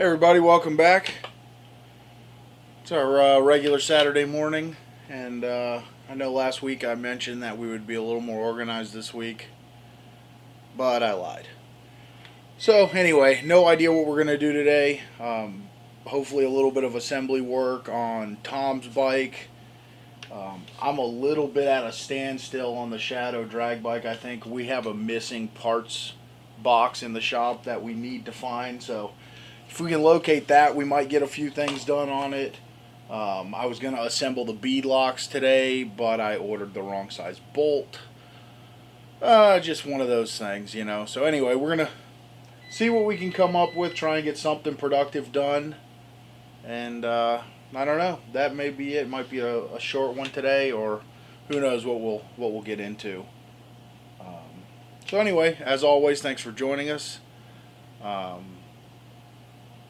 Everybody, welcome back. It's our regular Saturday morning, and I know last week I mentioned that we would be a little more organized this week, but I lied. So anyway, no idea what we're going to do today. Hopefully a little bit of assembly work on Tom's bike. I'm a little bit at a standstill on the Shadow Dragbike. I think we have a missing parts box in the shop that we need to find, so if we can locate that, we might get a few things done on it. I was going to assemble the bead locks today, but I ordered the wrong size bolt. Just one of those things, you know. So anyway, we're going to see what we can come up with, try and get something productive done. And I don't know, that may be it. It might be a short one today, or who knows what we'll get into. So anyway, as always, thanks for joining us.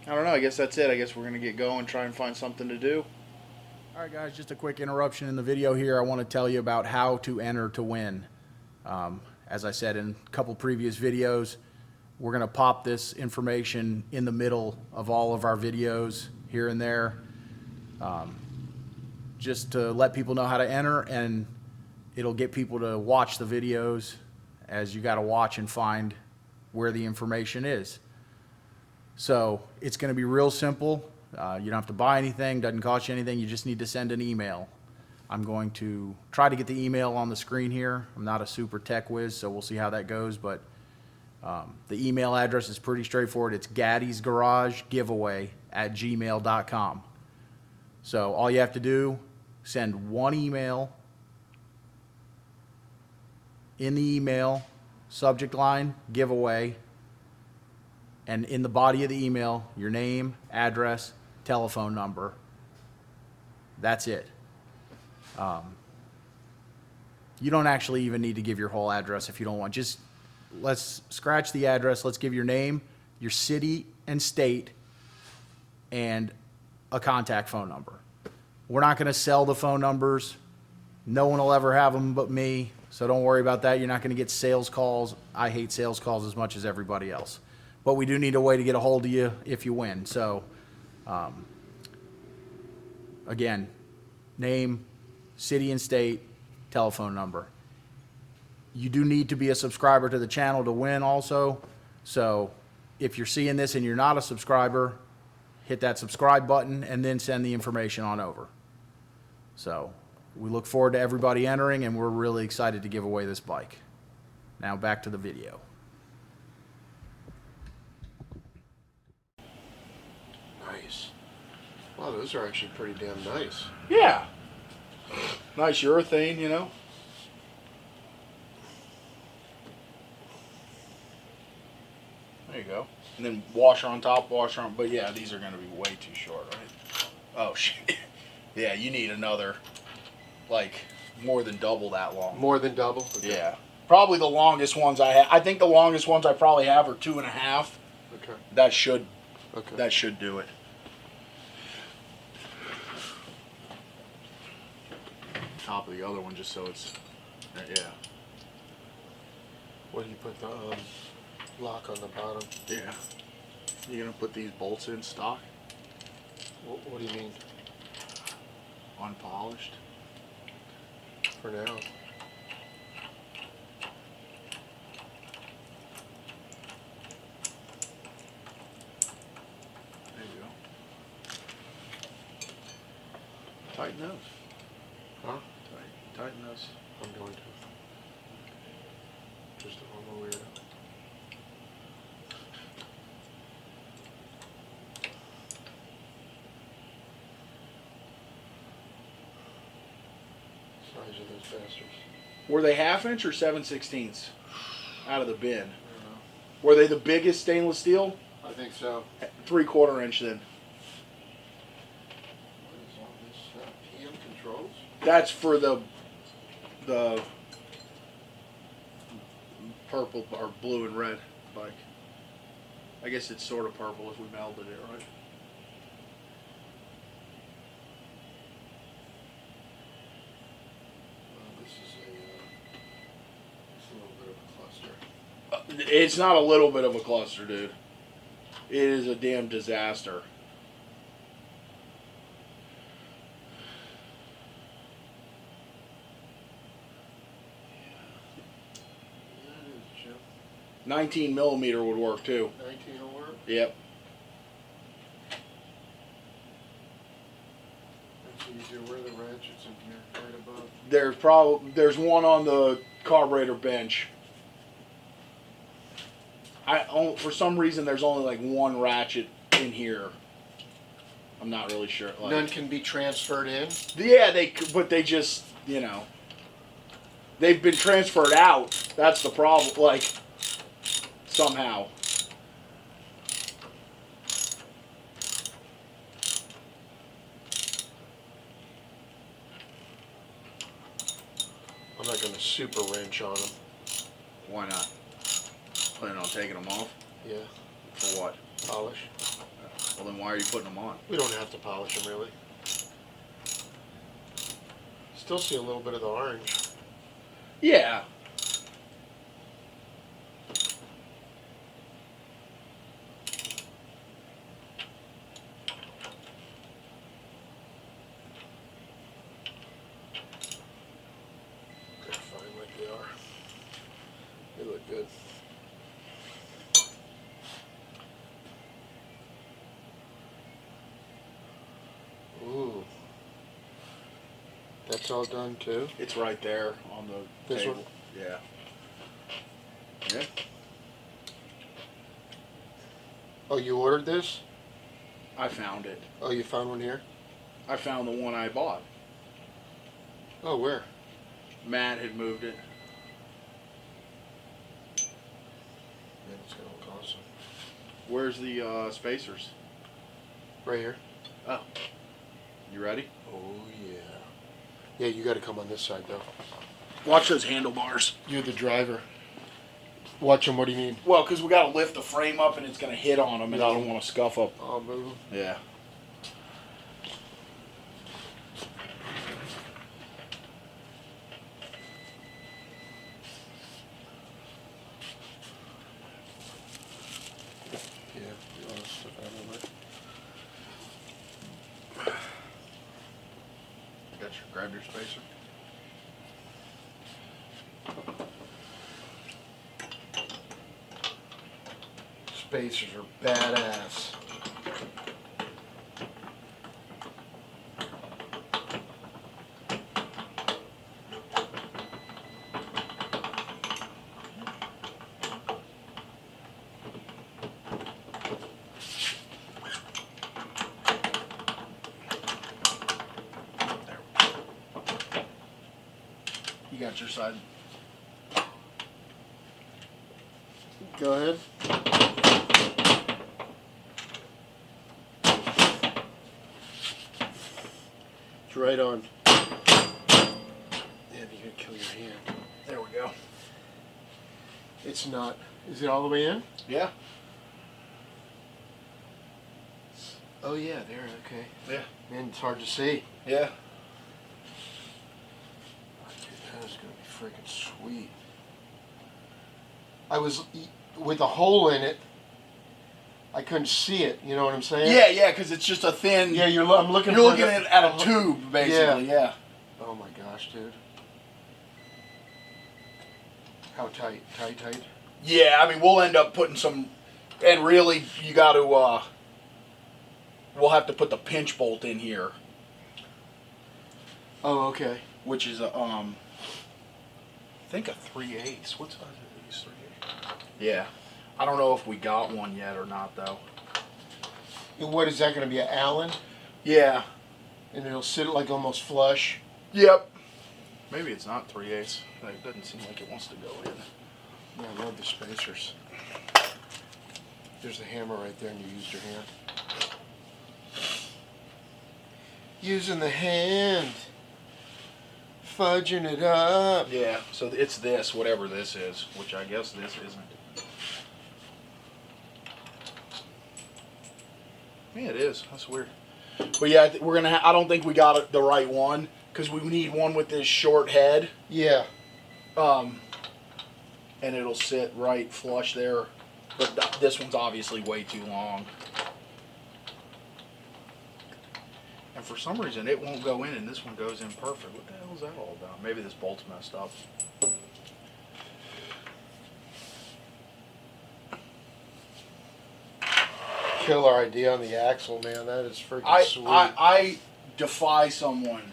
I don't know, I guess that's it. I guess we're going to get going, try and find something to do. Alright guys, just a quick interruption in the video here. I want to tell you about how to enter to win. As I said in a couple previous videos, we're going to pop this information in the middle of all of our videos here and there, just to let people know how to enter, and it'll get people to watch the videos, as you got to watch and find where the information is. So it's going to be real simple. You don't have to buy anything, doesn't cost you anything. You just need to send an email. I'm going to try to get the email on the screen here. I'm not a super tech whiz, so we'll see how that goes. But the email address is pretty straightforward. It's gaddysgaragegiveaway@gmail.com. So all you have to do, send one email. In the email, subject line, giveaway. And in the body of the email, your name, address, telephone number. That's it. You don't actually even need to give your whole address if you don't want. Just let's scratch the address. Let's give your name, your city and state, and a contact phone number. We're not going to sell the phone numbers. No one will ever have them but me, so don't worry about that. You're not going to get sales calls. I hate sales calls as much as everybody else. But we do need a way to get a hold of you if you win. So, again, name, city and state, telephone number. You do need to be a subscriber to the channel to win also. So if you're seeing this and you're not a subscriber, hit that subscribe button and then send the information on over. So we look forward to everybody entering, and we're really excited to give away this bike. Now back to the video. Nice. Wow, those are actually pretty damn nice. Yeah. Nice urethane, you know. There you go. And then washer on top, washer on. But yeah, these are going to be way too short, right? Oh, shit. Yeah, you need another, like, more than double that long. More than double? Okay. Yeah. Probably the longest ones I have. I think the longest ones I probably have are 2.5. Okay. That should do it. Top of the other one, just so it's, yeah. What do you put the lock on the bottom? Yeah. You gonna put these bolts in stock? What do you mean? Unpolished? For now. There you go. Tighten those. Huh? Tighten those. I'm going to. Just a normal weirdo. Size of those bastards. Were they 1/2 inch or 7/16 out of the bin? I don't know. Were they the biggest stainless steel? I think so. 3/4 inch then. What is all this PM controls? That's for the purple or blue and red bike. I guess it's sort of purple if we melded it, right? This is it's a little bit of a cluster. It's not a little bit of a cluster, dude. It is a damn disaster. That is, Jim. 19 millimeter would work too. 19 will work. Yep. That's easier. Where are the ratchets in here? Right above. There's one on the carburetor bench. For some reason there's only like one ratchet in here. I'm not really sure. Like, None can be transferred in. yeah, but they just, they've been transferred out. That's the problem. Like, somehow. I'm not going to super wrench on them. Why not? Planning on taking them off? Yeah. For what? Polish. Well, then why are you putting them on? We don't have to polish them really. Still see a little bit of the orange. Yeah. They're fine like they are. They look good. Ooh. That's all done too? It's right there on the This table. one? Yeah. Yeah. Oh, you ordered this? I found it. Oh, you found one here? I found the one I bought. Oh, where? Matt had moved it. Man, it's gonna look awesome. Where's the spacers? Right here. Oh. You ready? Oh, yeah. Yeah, you gotta come on this side, though. Watch those handlebars. You're the driver. Watch them, what do you mean? Well, because we got to lift the frame up and it's going to hit on them, and I don't want to scuff up. I'll move them. Yeah. Yeah, you want to stuff out a little bit? Grab your spacer. Spacers are badass. You got your side. Go ahead. It's right on. Yeah, you're gonna kill your hand. There we go. It's not. Is it all the way in? Yeah. Oh yeah, there. Okay. Yeah. Man, it's hard to see. Yeah. That is gonna be freaking sweet. I was with a hole in it. I couldn't see it. You know what I'm saying? Yeah, yeah, because it's just a thin. Yeah, I'm looking. You're for looking the, at a tube, basically. Yeah. Oh my gosh, dude. How tight? Tight? Yeah, I mean, we'll end up putting some, and really, you got to. We'll have to put the pinch bolt in here, Oh, okay. which is a I think a 3/8. What size are these 3/8? Yeah, I don't know if we got one yet or not though. And what is that going to be? An Allen? Yeah. And it'll sit like almost flush. Yep. Maybe it's not 3/8. It doesn't seem like it wants to go in. Yeah, I love the spacers. There's the hammer right there, and you used your hand. Using the hand. Fudging it up. Yeah, so it's this, whatever this is, which I guess this isn't. Yeah, it is. That's weird. But yeah, we're gonna. I don't think we got the right one because we need one with this short head. Yeah. And it'll sit right flush there But this one's obviously way too long. And for some reason it won't go in and this one goes in perfect. What the hell is that all about? Maybe this bolt's messed up. Killer idea on the axle, man. That is freaking sweet. I defy someone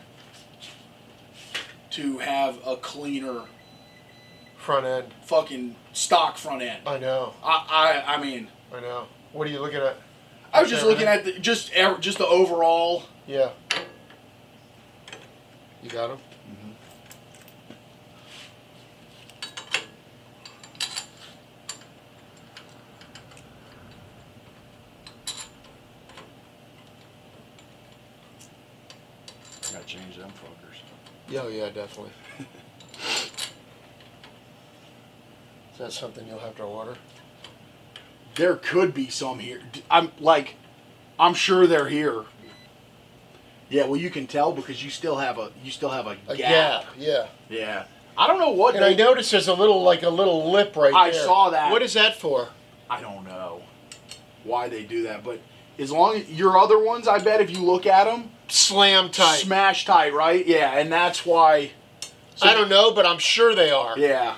to have a cleaner Front end. fucking stock front end. I know. I mean. I know. What are you looking at? I was just looking at just the overall. Yeah. You got him? Mm-hmm. I gotta change them fuckers. Yeah, yeah, definitely. Is that something you'll have to order? There could be some here. I'm sure they're here. Yeah, well, you can tell because you still have a gap. Yeah. Yeah. I don't know what. And I noticed there's a little lip right there. I saw that. What is that for? I don't know why they do that, but as long as your other ones, I bet if you look at them, Slam tight. smash tight, right? Yeah, and that's why. So, I don't know, but I'm sure they are. Yeah.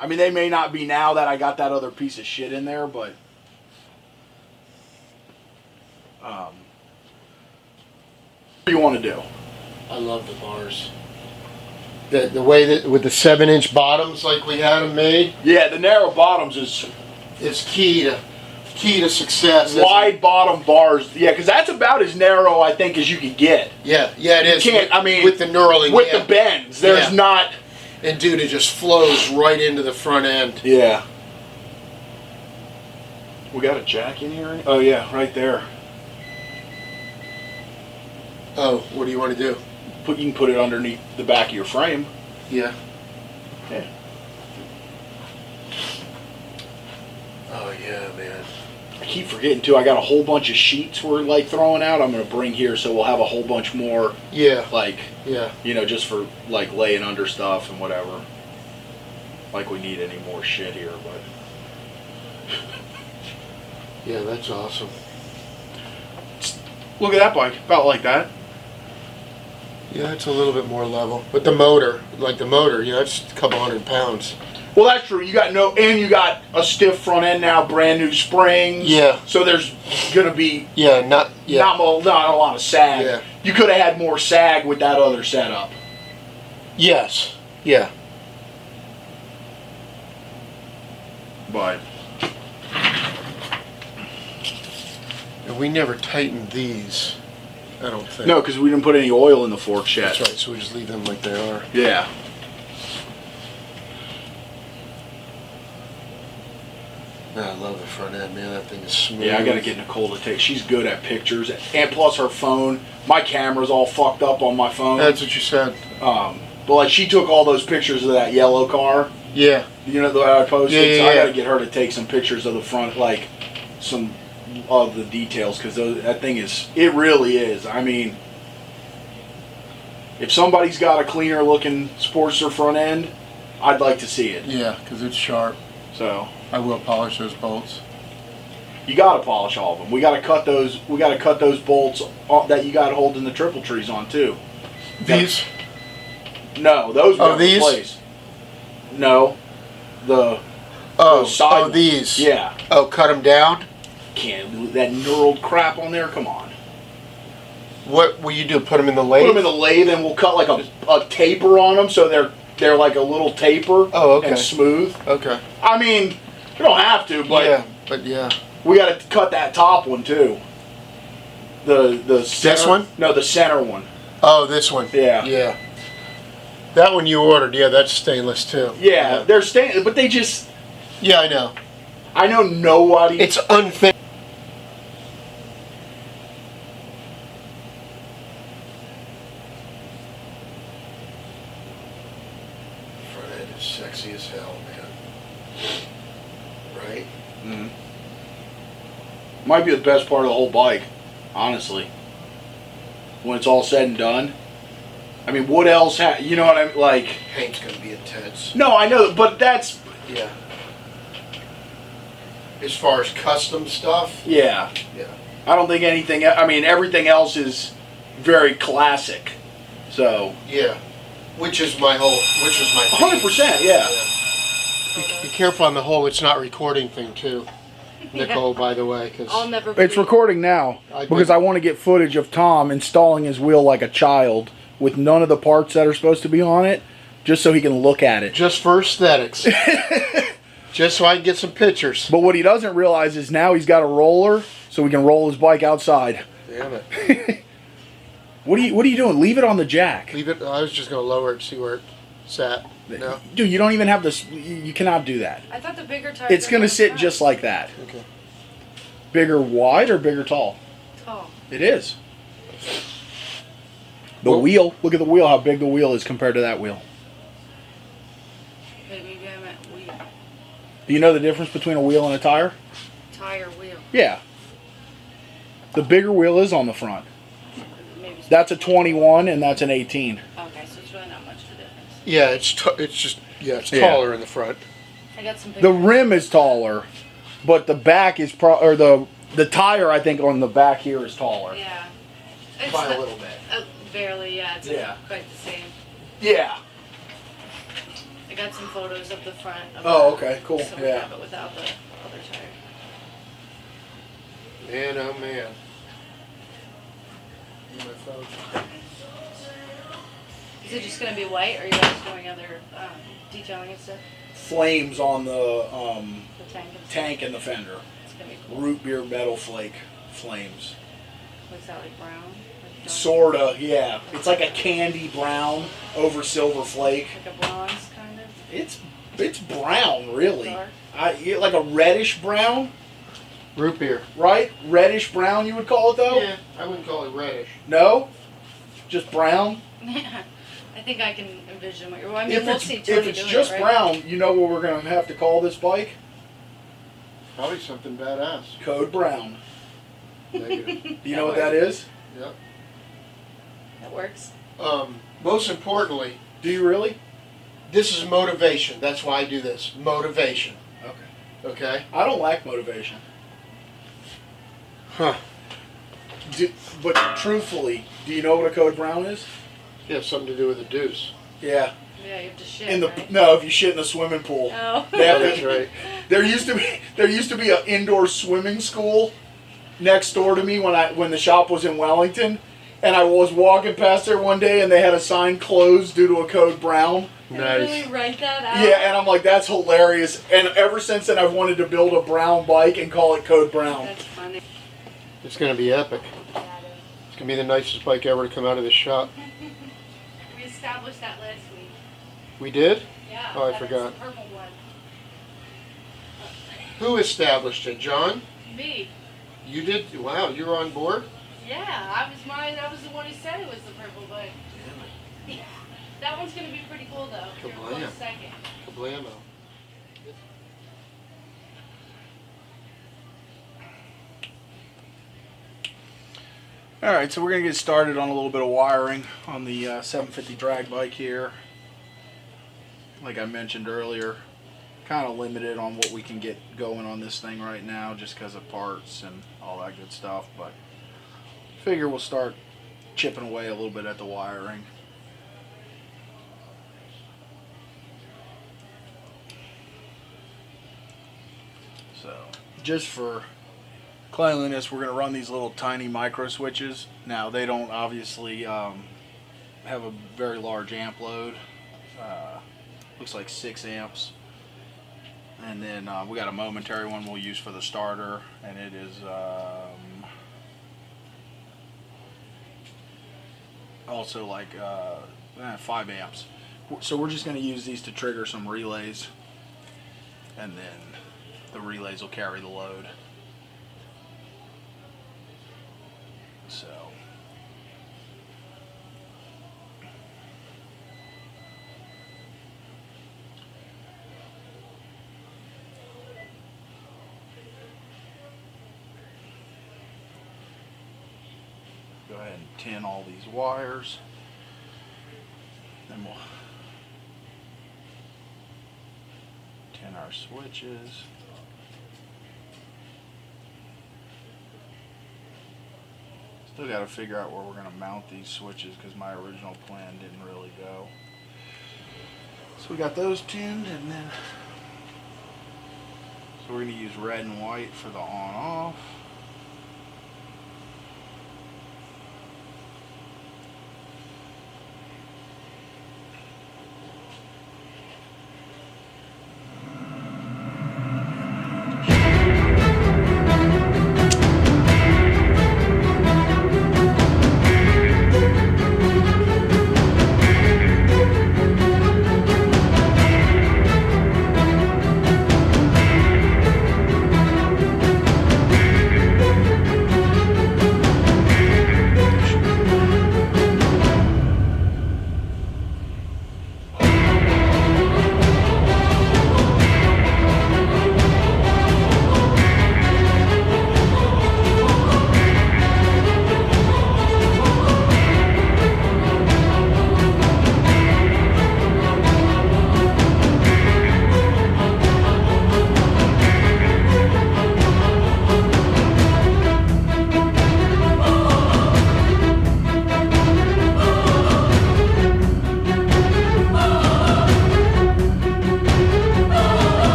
I mean, they may not be now that I got that other piece of shit in there, but. What do you want to do? I love the bars. The way that with the 7-inch bottoms like we had them made Yeah, the narrow bottoms is key to success. wide bottom bars. Yeah, because that's about as narrow I think as you can get. Yeah, it is. Can't. I mean, with the knurling, with the bends, there's Yeah. not. And dude, it just flows right into the front end. Yeah. We got a jack in here. Oh yeah, right there. Oh, what do you want to do? You can put it underneath the back of your frame. Yeah. Yeah. Oh yeah, man. I keep forgetting too. I got a whole bunch of sheets we're like throwing out. I'm gonna bring here, so we'll have a whole bunch more. Yeah. Like. Yeah. You know, just for like laying under stuff and whatever. Like we need any more shit here, but. Yeah, that's awesome. Look at that bike, about like that. Yeah, it's a little bit more level. But the motor, that's a couple 100 pounds. Well, that's true. You got a stiff front end now, brand new springs. Yeah. So there's gonna be Not not a lot of sag. Yeah. You could have had more sag with that other setup. Yes. Yeah. But And we never tightened these, I don't think. no, because we didn't put any oil in the forks yet. That's right, so we just leave them like they are. Yeah. Man, I love the front end, man. That thing is smooth. Yeah, I gotta get Nicole to take. She's good at pictures, and plus her phone. My camera's all fucked up on my phone. That's what you said. But like she took all those pictures of that yellow car. Yeah. You know the way I posted. Yeah, so I yeah. gotta get her to take some pictures of the front, like some of the details, because that thing is. It really is. I mean, if somebody's got a cleaner looking Sportster front end, I'd like to see it. Yeah, because it's sharp. So. I will polish those bolts. You gotta polish all of them. We gotta cut those. We gotta cut those bolts that you got holding the triple trees on too. These? No, those. Oh, these? Replaced. No, those side ones. These. Yeah. Oh, cut them down. Can't that knurled crap on there. Come on. What will you do? Put them in the lathe? Put them in the lathe, and we'll cut like a taper on them, so they're like a little taper. Oh, okay. And smooth. Okay. I mean, you don't have to, but yeah. We got to cut that top one too. The center, This one? No, the center one. Oh, this one. Yeah. Yeah. That one you ordered. Yeah, that's stainless too. Yeah, they're stainless, but they just. Yeah, I know. I know nobody. It's unfinished. Front end is sexy as hell, man. Right? Mm-hmm. Might be the best part of the whole bike, honestly. When it's all said and done. I mean, what else? You know what I mean? Like. Paint's gonna be intense. No, I know, but that's. Yeah. As far as custom stuff? Yeah. Yeah. I don't think anything, I mean, everything else is very classic. So. Yeah. Which is my thing. 100%, yeah. Be careful on the whole it's not recording thing too. Nicole, by the way, because I'll never. It's recording now because I want to get footage of Tom installing his wheel like a child with none of the parts that are supposed to be on it, just so he can look at it. just for aesthetics. Just so I can get some pictures. But what he doesn't realize is now he's got a roller, so he can roll his bike outside. Damn it. What are you doing? Leave it on the jack. Leave it. I was just going to lower it, see where it sat. No. Dude, you don't even have this. You cannot do that. I thought the bigger tires. It's going to sit just like that. Okay. Bigger wide or bigger tall? tall. It is. The wheel. Look at the wheel, how big the wheel is compared to that wheel. Okay, maybe I meant wheel. Do you know the difference between a wheel and a tire? Tire wheel. Yeah. The bigger wheel is on the front. Maybe. That's a 21 and that's an 18. Okay, so it's really not much of a difference. Yeah, it's Yeah. taller in the front. I got some. The rim is taller, but the back is the tire I think on the back here is taller. Yeah. It's By a little bit. Barely, yeah. It's Yeah. quite the same. Yeah. I got some photos of the front. Of Oh, okay, cool. So we Yeah. have it without the other tire. Man, oh man. My phone. Is it just gonna be white, or are you guys doing other detailing and stuff? Flames on the The tank and stuff? tank and the fender. It's gonna be cool. Root beer metal flake flames. What's that, like brown? Like dark? Sorta, yeah. It's like a candy brown over silver flake. Like a bronze, kind of? It's brown, really. Dark? Like a reddish brown, Root beer. right? Reddish brown, you would call it though? Yeah, I wouldn't call it reddish. No? Just brown? I think I can envision what you're. I mean, If we'll it's, see if Tony it's doing just it, right? brown, you know what we're going to have to call this bike? Probably something badass. Code Brown. Negative. Do you know what that is? Yep. That works. Most importantly, Do you really? this is motivation. That's why I do this. Motivation. Okay. Okay? I don't lack motivation. Huh. But truthfully, do you know what a Code Brown is? Yeah, something to do with the deuce. Yeah. Yeah, you have to shit. In the right? no, if you shit in a swimming pool. Oh. They have That's to- right. There used to be an indoor swimming school next door to me when the shop was in Wellington, and I was walking past there one day and they had a sign closed due to a Code Brown. They Nice. really write that out? Yeah, and I'm like, that's hilarious. And ever since then, I've wanted to build a brown bike and call it Code Brown. That's funny. It's going to be epic. That It's going to be the nicest bike ever to come out of this shop. is. We established that last week. We did? Yeah. Oh, I that is forgot. the purple one. Who established it? John? Me. You did? Wow, you were on board? Yeah, I was the one who said it was the purple bike. That one's gonna be pretty cool though. You're a close Kablam. second. Kablamo. All right, so we're gonna get started on a little bit of wiring on the 750 drag bike here. Like I mentioned earlier, kind of limited on what we can get going on this thing right now, just because of parts and all that good stuff. But figure we'll start chipping away a little bit at the wiring. So, just for cleanliness, we're going to run these little tiny micro switches. Now, they don't obviously have a very large amp load. Looks like 6 amps. And then we got a momentary one we'll use for the starter, and it is also like 5 amps. So we're just going to use these to trigger some relays, and then the relays will carry the load. So go ahead and tin all these wires. Then we'll tin our switches. Still got to figure out where we're going to mount these switches because my original plan didn't really go. So we got those tuned, and then so we're going to use red and white for the on-off.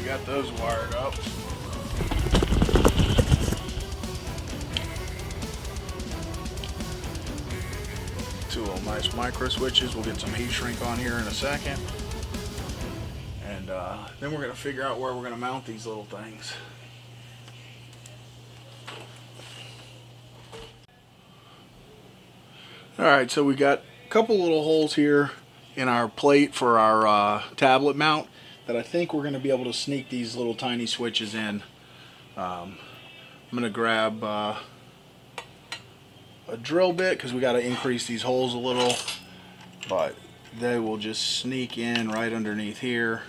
Got those wired up. Two little nice micro switches. We'll get some heat shrink on here in a second. And then we're going to figure out where we're going to mount these little things. Alright, so we got a couple little holes here in our plate for our tablet mount that I think we're going to be able to sneak these little tiny switches in. I'm going to grab a drill bit because we got to increase these holes a little, but they will just sneak in right underneath here.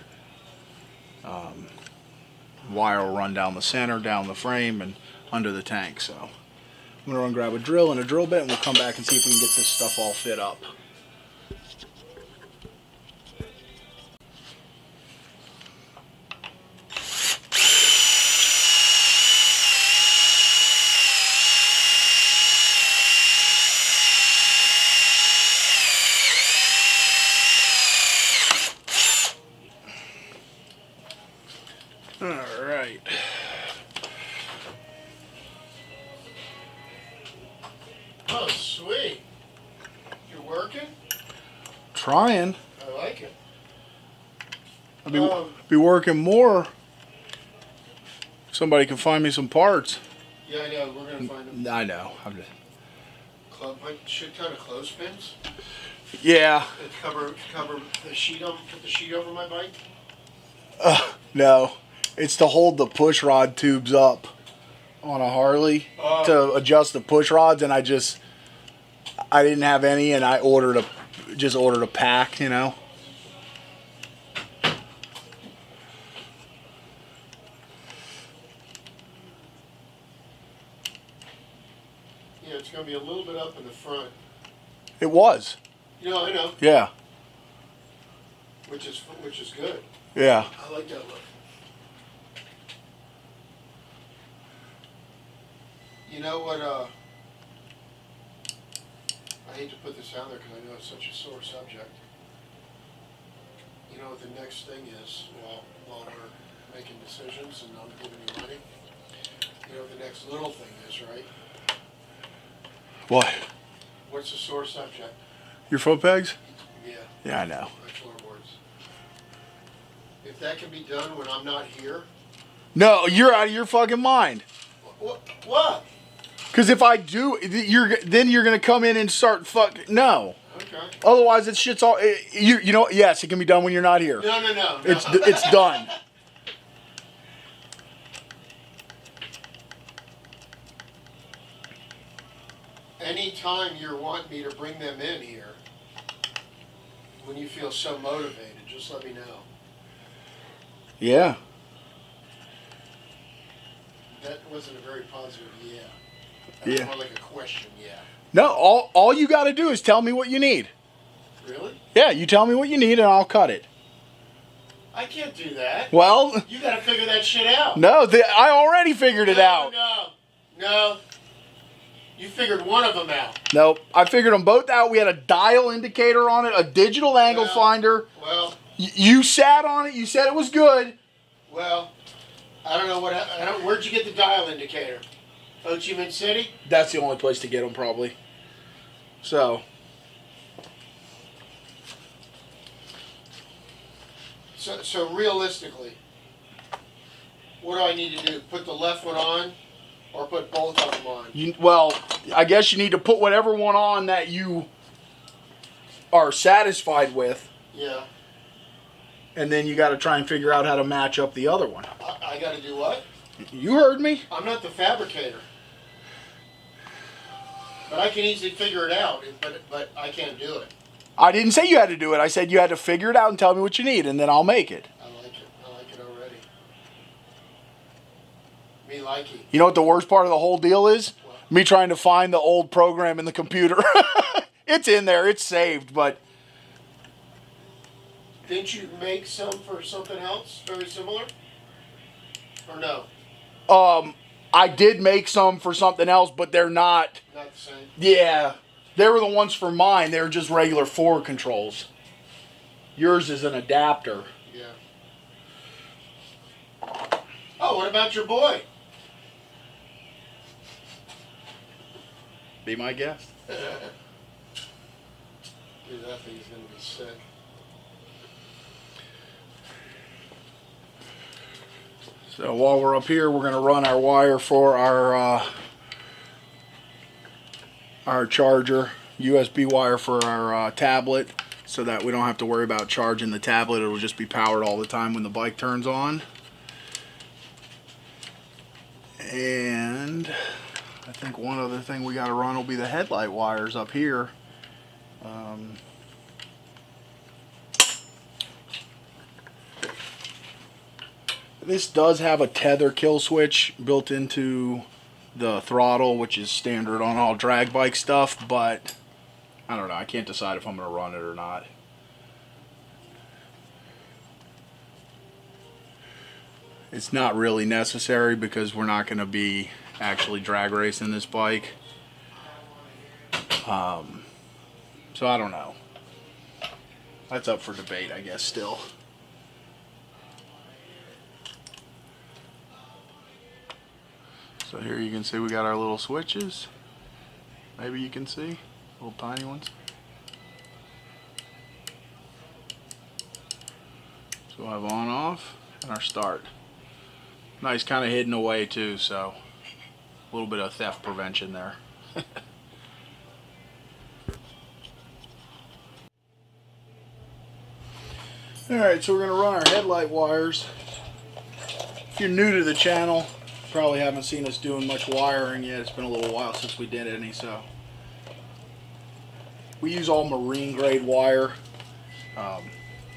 Wire will run down the center, down the frame, and under the tank. So I'm going to run grab a drill and a drill bit, and we'll come back and see if we can get this stuff all fit up. Alright. Oh, sweet. You're working? Trying. I like it. I'll be working more. Somebody can find me some parts. Yeah, I know. We're going to find them. I know. I'm just... Shit ton of clothespins. Yeah. Cover the sheet on. Put the sheet over my bike. No. It's to hold the push rod tubes up on a Harley to adjust the push rods, and I didn't have any, and I ordered a pack, you know. Yeah, it's going to be a little bit up in the front. It was. You know, I know. Yeah. Which is good. Yeah. I like that look. You know what, I hate to put this out there because I know it's such a sore subject. You know what the next thing is while we're making decisions and I'm giving you money? You know what the next little thing is, right? What? What's the sore subject? Your foot pegs? Yeah. Yeah, I know. My floorboards. If that can be done when I'm not here. No, you're out of your fucking mind. What? Because if I do, then you're gonna come in and start no. Okay. Otherwise, it shit's all you know. Yes, it can be done when you're not here. No. It's done. Anytime you're wanting me to bring them in here, when you feel so motivated, just let me know. Yeah. That wasn't a very positive yeah. That Yeah. was more like a question, yeah. No, all you got to do is tell me what you need. Really? Yeah, you tell me what you need and I'll cut it. I can't do that. Well, You gotta figure that shit out. no, I already figured it out. No. You figured one of them out. Nope, I figured them both out. We had a dial indicator on it, a digital angle finder. Well, You sat on it. You said it was good. well, I don't know where'd you get the dial indicator? Ho Chi Minh City? That's the only place to get them, probably. So, So realistically, what do I need to do? Put the left one on, or put both of them on? well, I guess you need to put whatever one on that you are satisfied with, Yeah. and then you got to try and figure out how to match up the other one. I got to do what? You heard me. I'm not the fabricator, but I can easily figure it out. But I can't do it. I didn't say you had to do it. I said you had to figure it out and tell me what you need, and then I'll make it. I like it. I like it already. Me likey. You know what the worst part of the whole deal is? What? Me trying to find the old program in the computer. It's in there. It's saved, but Didn't you make some for something else very similar? Or no? I did make some for something else, but they're not. Not the same. Yeah, they were the ones for mine. They were just regular forward controls. Yours is an adapter. Yeah. Oh, what about your boy? Be my guest. Dude, that thing's gonna be sick. So while we're up here, we're gonna run our wire for our charger, USB wire for our tablet, so that we don't have to worry about charging the tablet. It'll just be powered all the time when the bike turns on. And I think one other thing we got to run will be the headlight wires up here. This does have a tether kill switch built into the throttle, which is standard on all drag bike stuff, but I don't know. I can't decide if I'm going to run it or not. It's not really necessary because we're not going to be actually drag racing this bike. So I don't know. That's up for debate, I guess, still. So here you can see we got our little switches. Maybe you can see, little tiny ones. So we'll have on, off, and our start. Nice, kind of hidden away too, so a little bit of theft prevention there. Alright, so we're going to run our headlight wires. If you're new to the channel, you probably haven't seen us doing much wiring yet. It's been a little while since we did any, so. We use all marine grade wire.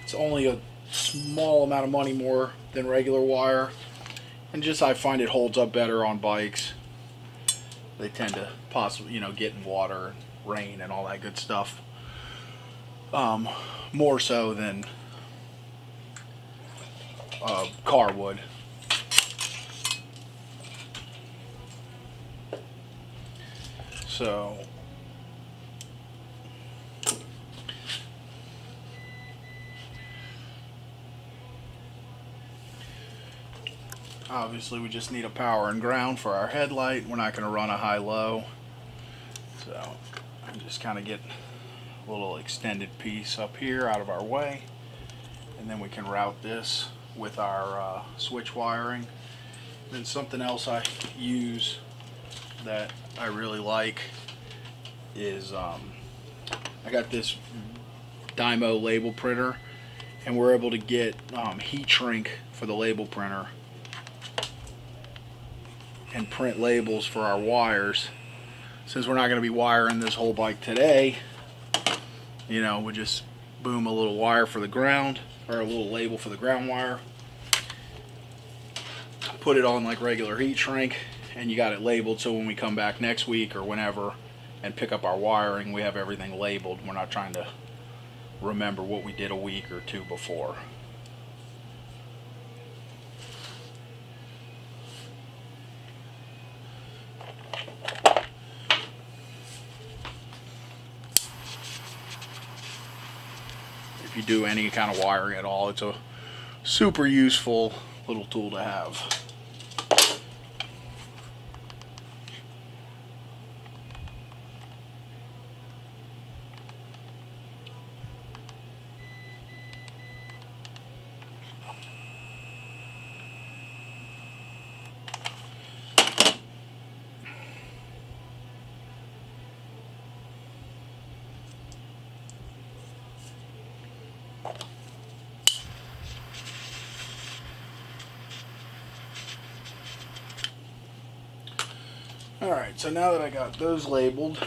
It's only a small amount of money more than regular wire. And just I find it holds up better on bikes. They tend to possibly, get in water and rain and all that good stuff. More so than car would. So obviously we just need a power and ground for our headlight. We're not going to run a high-low. So I'm just kind of get a little extended piece up here out of our way. And then we can route this with our switch wiring. Then something else I use that I really like is I got this Dymo label printer, and we're able to get heat shrink for the label printer and print labels for our wires. Since we're not going to be wiring this whole bike today, you know, we just boom a little wire for the ground, or a little label for the ground wire, put it on like regular heat shrink, and you got it labeled, so when we come back next week or whenever and pick up our wiring, we have everything labeled. We're not trying to remember what we did a week or two before. If you do any kind of wiring at all, it's a super useful little tool to have. Alright, so now that I got those labeled,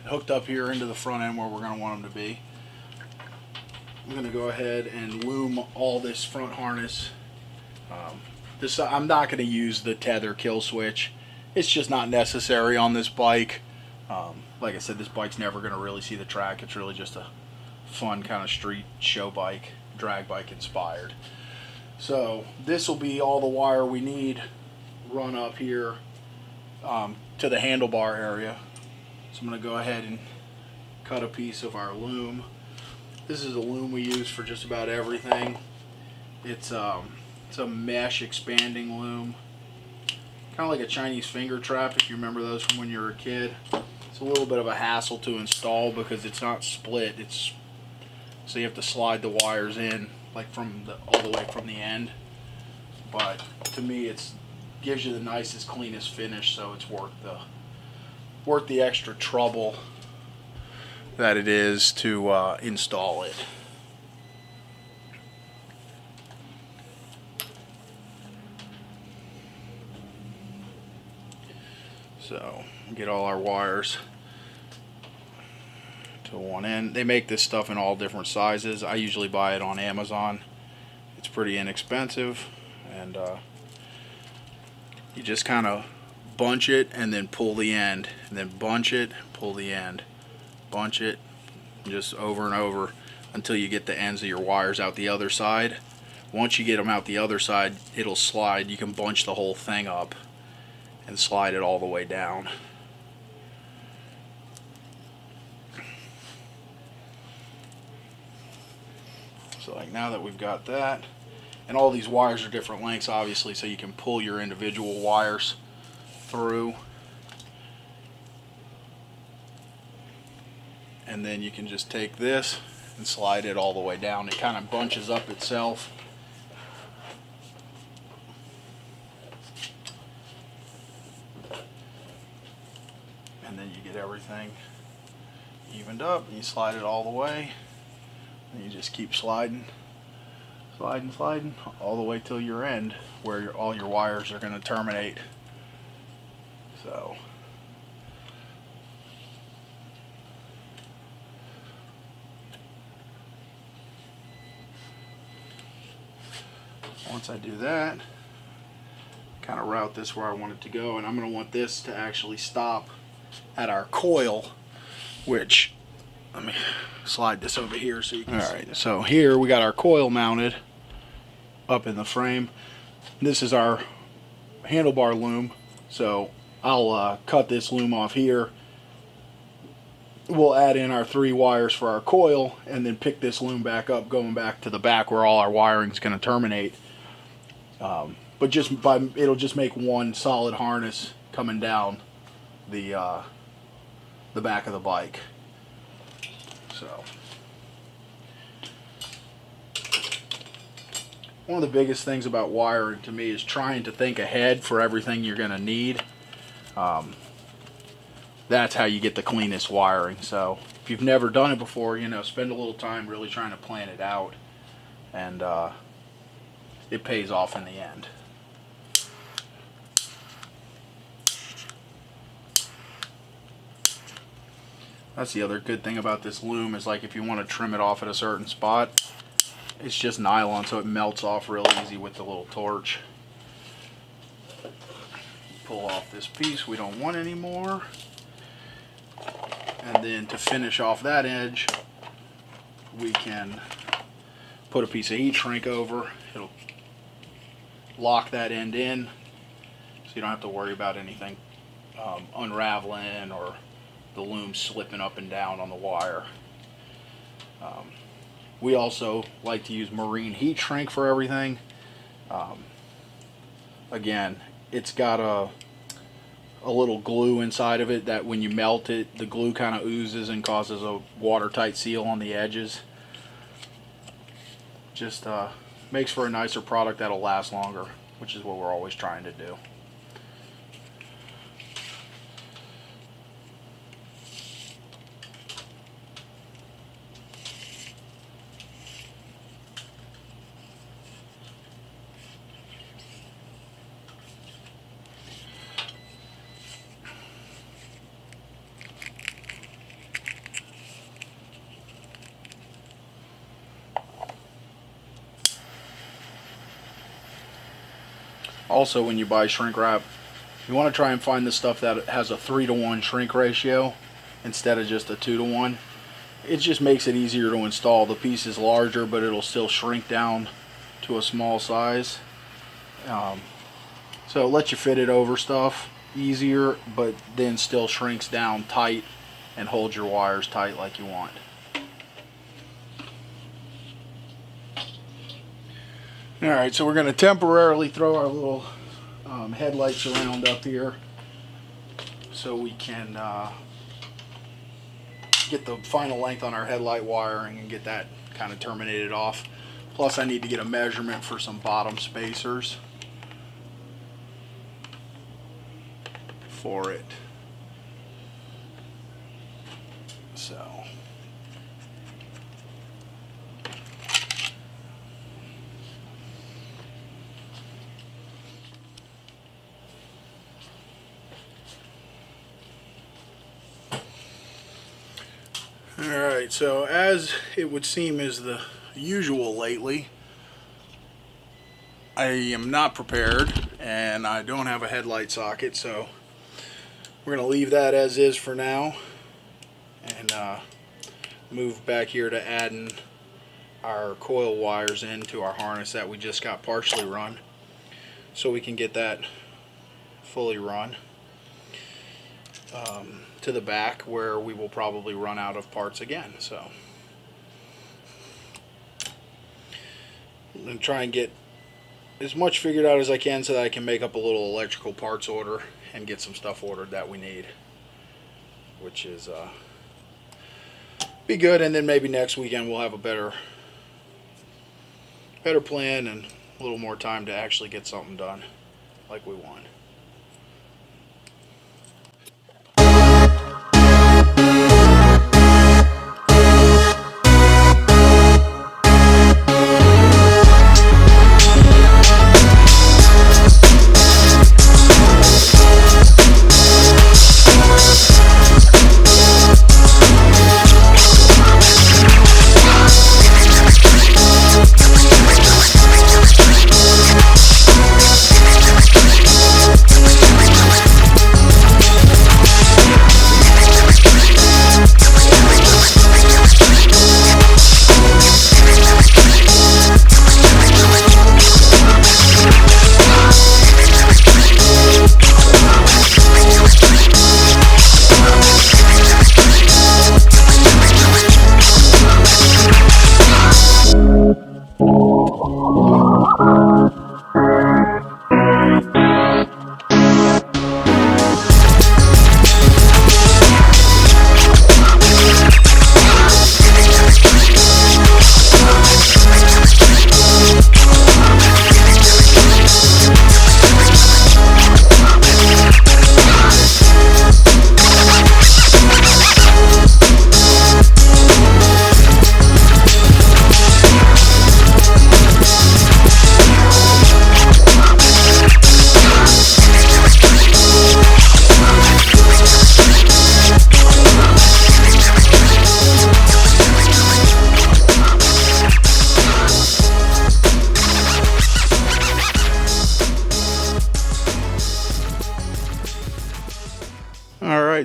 hooked up here into the front end where we're going to want them to be, I'm going to go ahead and loom all this front harness. I'm not going to use the tether kill switch. It's just not necessary on this bike. Like I said, this bike's never going to really see the track. It's really just a fun kind of street show bike, drag bike inspired. So this will be all the wire we need run up here to the handlebar area. So I'm going to go ahead and cut a piece of our loom. This is a loom we use for just about everything. It's a mesh expanding loom, kind of like a Chinese finger trap, if you remember those from when you were a kid. It's a little bit of a hassle to install because it's not split. So you have to slide the wires in like all the way from the end. But to me, it gives you the nicest, cleanest finish, so it's worth the extra trouble that it is to install it. So get all our wires to one end. They make this stuff in all different sizes. I usually buy it on Amazon. It's pretty inexpensive, and you just kind of bunch it and then pull the end, and then bunch it, pull the end, bunch it, just over and over until you get the ends of your wires out the other side. Once you get them out the other side, it'll slide. You can bunch the whole thing up and slide it all the way down. So like now that we've got that, and all these wires are different lengths obviously, so you can pull your individual wires through, and then you can just take this and slide it all the way down. It kind of bunches up itself. And then you get everything evened up, and you slide it all the way, and you just keep sliding all the way till your end where all your wires are going to terminate. So once I do that, kind of route this where I want it to go, and I'm going to want this to actually stop at our coil, which, let me slide this over here so you can see. Alright, so here we got our coil mounted up in the frame. This is our handlebar loom, so I'll cut this loom off here. We'll add in our 3 wires for our coil, and then pick this loom back up, going back to the back where all our wiring is going to terminate. But it'll just make one solid harness coming down the back of the bike. So one of the biggest things about wiring to me is trying to think ahead for everything you're going to need. that's how you get the cleanest wiring. So if you've never done it before, you know, spend a little time really trying to plan it out, and it pays off in the end. That's the other good thing about this loom, is like if you want to trim it off at a certain spot, it's just nylon, so it melts off real easy with the little torch. Pull off this piece we don't want anymore, and then to finish off that edge, we can put a piece of heat shrink over. It'll lock that end in, so you don't have to worry about anything unraveling or the loom slipping up and down on the wire. We also like to use marine heat shrink for everything. Again, it's got a little glue inside of it that when you melt it, the glue kind of oozes and causes a watertight seal on the edges. Just makes for a nicer product that'll last longer, which is what we're always trying to do. Also, when you buy shrink wrap, you want to try and find the stuff that has a 3-to-1 shrink ratio instead of just a 2-to-1. It just makes it easier to install. The piece is larger, but it'll still shrink down to a small size. So it lets you fit it over stuff easier, but then still shrinks down tight and holds your wires tight like you want. Alright, so we're going to temporarily throw our little headlights around up here so we can get the final length on our headlight wiring and get that kind of terminated off. Plus I need to get a measurement for some bottom spacers for it. So alright, so as it would seem is the usual lately, I am not prepared and I don't have a headlight socket, so we're going to leave that as is for now and move back here to adding our coil wires into our harness that we just got partially run, so we can get that fully run to the back where we will probably run out of parts again. So I'm going to try and get as much figured out as I can so that I can make up a little electrical parts order and get some stuff ordered that we need, which is be good. And then maybe next weekend we'll have a better plan and a little more time to actually get something done like we want.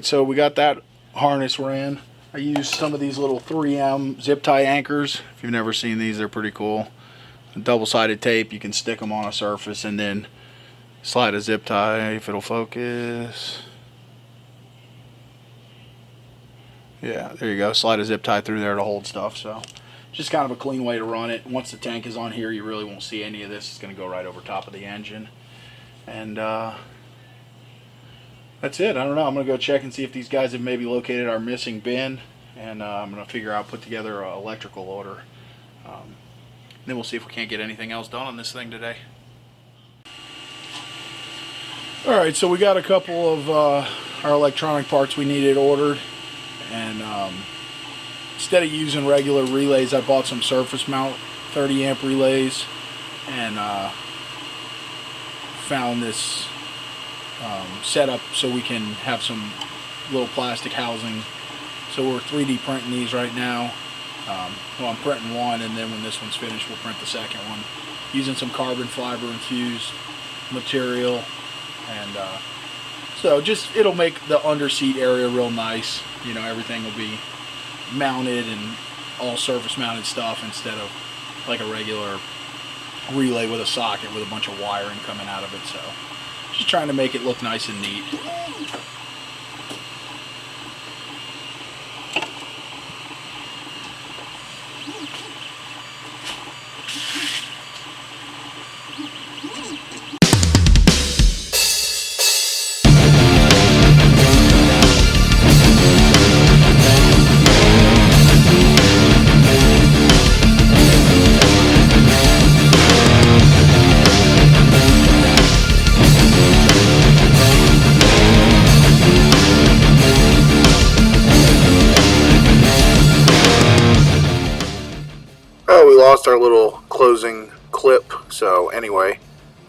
so we got that harness ran. I used some of these little 3M zip tie anchors. If you've never seen these, they're pretty cool. Double-sided tape, you can stick them on a surface and then slide a zip tie if it'll focus. Yeah, there you go. Slide a zip tie through there to hold stuff. So just kind of a clean way to run it. Once the tank is on here, you really won't see any of this. It's going to go right over top of the engine. And that's it. I don't know. I'm going to go check and see if these guys have maybe located our missing bin. And I'm going to figure out, put together an electrical order. Then we'll see if we can't get anything else done on this thing today. Alright, so we got a couple of our electronic parts we needed ordered. And instead of using regular relays, I bought some surface mount 30 amp relays. And found this setup so we can have some little plastic housing. So we're 3D printing these right now. Well, I'm printing one, and then when this one's finished, we'll print the second one using some carbon fiber infused material. And so just, it'll make the under seat area real nice. You know, everything will be mounted and all surface mounted stuff instead of like a regular relay with a socket with a bunch of wiring coming out of it. So just trying to make it look nice and neat. We lost our little closing clip. So anyway,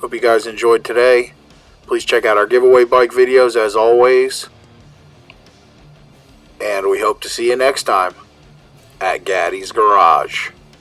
hope you guys enjoyed today. Please check out our giveaway bike videos as always. And we hope to see you next time at Gaddy's Garage.